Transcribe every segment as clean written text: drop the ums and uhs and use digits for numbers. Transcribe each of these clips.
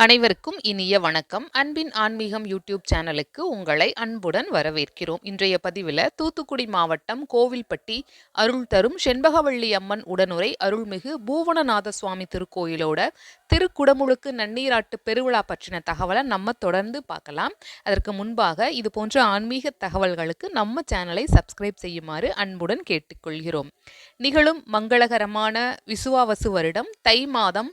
அனைவருக்கும் இனிய வணக்கம். அன்பின் ஆன்மீகம் யூடியூப் சேனலுக்கு உங்களை அன்புடன் வரவேற்கிறோம். இன்றைய பதிவில் தூத்துக்குடி மாவட்டம் கோவில்பட்டி அருள் தரும் செண்பகவள்ளி அம்மன் உடனுரை அருள்மிகு பூவனநாத சுவாமி திருக்கோயிலோட திருக்குடமுழுக்கு நன்னீராட்டு பெருவிழா பற்றின தகவலை நம்ம தொடர்ந்து பார்க்கலாம். அதற்கு முன்பாக இது போன்ற ஆன்மீக தகவல்களுக்கு நம்ம சேனலை சப்ஸ்கிரைப் செய்யுமாறு அன்புடன் கேட்டுக்கொள்கிறோம். நிகழும் மங்களகரமான விசுவாவசு வருடம் தை மாதம்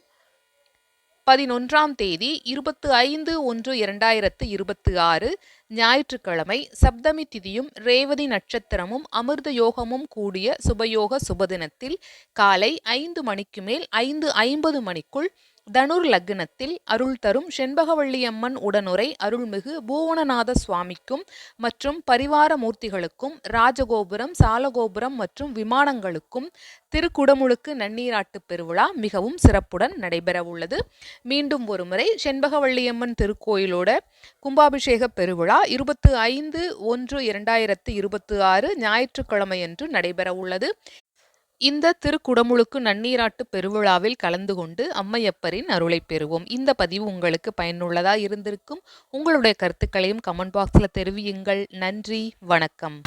11ஆம் தேதி 25/1/2026 ஞாயிற்றுக்கிழமை சப்தமி திதியும் ரேவதி நட்சத்திரமும் அமிர்த யோகமும் கூடிய சுபயோக சுபதினத்தில் காலை 5 மணிக்கு மேல் 5:50 மணிக்குள் தனுர் லக்னத்தில் அருள் தரும் செண்பகவள்ளி அம்மன் உடனுரை அருள்மிகு பூவனநாத சுவாமிக்கும் மற்றும் பரிவார மூர்த்திகளுக்கும் ராஜகோபுரம், சாலகோபுரம் மற்றும் விமானங்களுக்கும் திருக்குடமுழுக்கு நன்னீராட்டு பெருவிழா மிகவும் சிறப்புடன் நடைபெற உள்ளது. மீண்டும் ஒருமுறை செண்பகவள்ளியம்மன் திருக்கோயிலோட கும்பாபிஷேக பெருவிழா 25/1/2026 ஞாயிற்றுக்கிழமையன்று நடைபெற உள்ளது. இந்த திருக்குடமுழுக்கு நன்னீராட்டு பெருவிழாவில் கலந்து கொண்டு அம்மையப்பரின் அருளை பெறுவோம். இந்த பதிவு உங்களுக்கு பயனுள்ளதா இருந்திருக்கும். உங்களுடைய கருத்துக்களையும் கமெண்ட் பாக்ஸில் தெரிவியுங்கள். நன்றி, வணக்கம்.